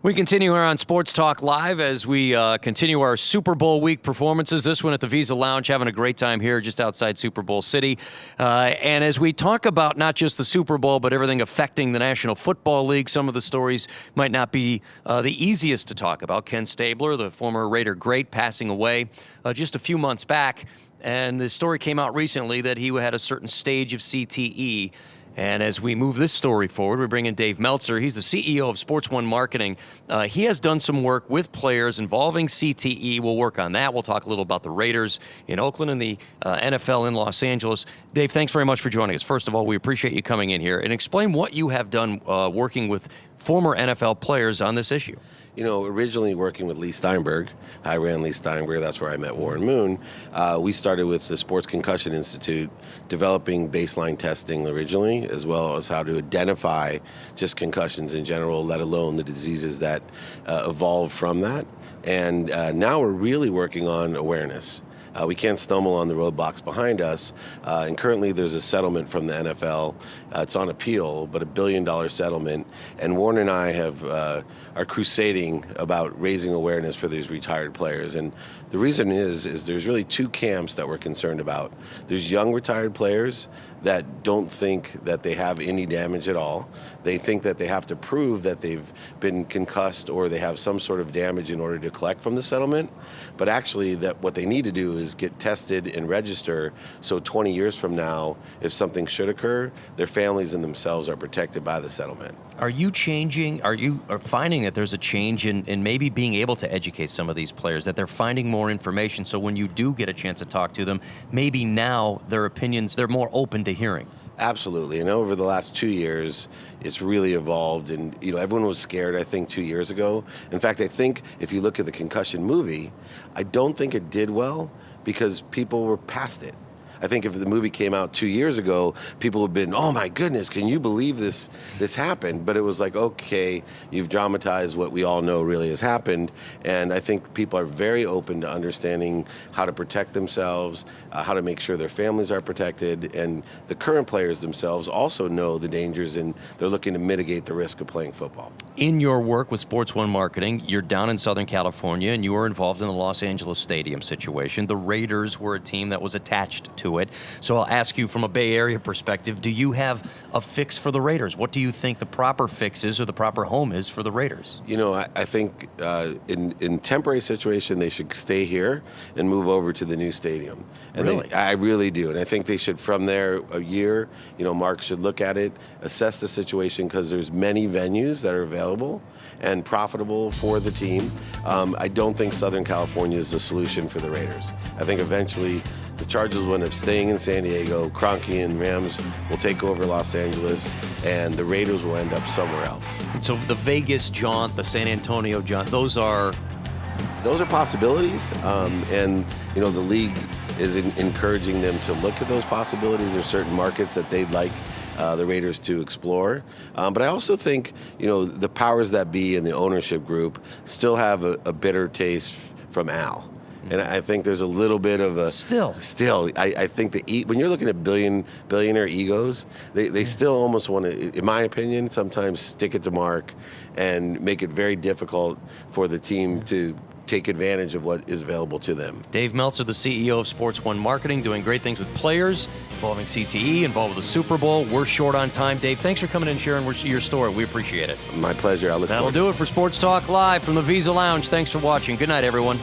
We continue here on Sports Talk Live as we continue our Super Bowl week performances. This one at the Visa Lounge, having a great time here just outside Super Bowl City. And as we talk about not just the Super Bowl, but everything affecting the National Football League, some of the stories might not be the easiest to talk about. Ken Stabler, the former Raider great, passing away just a few months back. And the story came out recently that he had a certain stage of CTE. And as we move this story forward, we bring in Dave Meltzer. He's the CEO of Sports One Marketing. He has done some work with players involving CTE. We'll work on that. We'll talk a little about the Raiders in Oakland and the NFL in Los Angeles. Dave, thanks very much for joining us. First of all, we appreciate you coming in here and explain what you have done working with former NFL players on this issue. You know, originally working with Leigh Steinberg, I ran Leigh Steinberg, that's where I met Warren Moon. We started with the Sports Concussion Institute, developing baseline testing originally, as well as how to identify just concussions in general, let alone the diseases that evolved from that. And now we're really working on awareness. We can't stumble on the roadblocks behind us. And currently there's a settlement from the NFL. It's on appeal, but $1 billion settlement. And Warren and I are crusading about raising awareness for these retired players. And the reason is there's really two camps that we're concerned about. There's young retired players that don't think that they have any damage at all. They think that they have to prove that they've been concussed or they have some sort of damage in order to collect from the settlement. But actually, that what they need to do is get tested and register, so 20 years from now, if something should occur, their families and themselves are protected by the settlement. Are you changing, are you finding that there's a change in maybe being able to educate some of these players, that they're finding more information, so when you do get a chance to talk to them, maybe now their opinions, they're more open to hearing? Absolutely, and over the last 2 years, it's really evolved, and everyone was scared, I think, 2 years ago. In fact, I think if you look at the concussion movie, I don't think it did well because people were past it. I think if the movie came out 2 years ago, people would have been, oh my goodness, can you believe this happened? But it was like, okay, you've dramatized what we all know really has happened. And I think people are very open to understanding how to protect themselves, how to make sure their families are protected. And the current players themselves also know the dangers, and they're looking to mitigate the risk of playing football. In your work with Sports One Marketing, you're down in Southern California, and you were involved in the Los Angeles Stadium situation. The Raiders were a team that was attached to it. So I'll ask you from a Bay Area perspective, do you have a fix for the Raiders? What do you think the proper fix is or the proper home is for the Raiders? I think in temporary situation, they should stay here and move over to the new stadium. And really? I really do. And I think they should, from there, a year, Mark should look at it, assess the situation, because there's many venues that are available and profitable for the team. I don't think Southern California is the solution for the Raiders. I think eventually the Chargers will end up staying in San Diego, Kroenke and Rams will take over Los Angeles, and the Raiders will end up somewhere else. So the Vegas jaunt, the San Antonio jaunt, those are possibilities, and the league is encouraging them to look at those possibilities. There's certain markets that they'd like the Raiders to explore. But I also think, the powers that be in the ownership group still have a bitter taste from Al. And I think there's a little bit of a... Still, I think when you're looking at billionaire egos, they still almost want to, in my opinion, sometimes stick it to Mark and make it very difficult for the team to take advantage of what is available to them. Dave Meltzer, the CEO of Sports One Marketing, doing great things with players, involving CTE, involved with the Super Bowl. We're short on time. Dave, thanks for coming in and sharing your story. We appreciate it. My pleasure. That'll do it for Sports Talk Live from the Visa Lounge. Thanks for watching. Good night, everyone.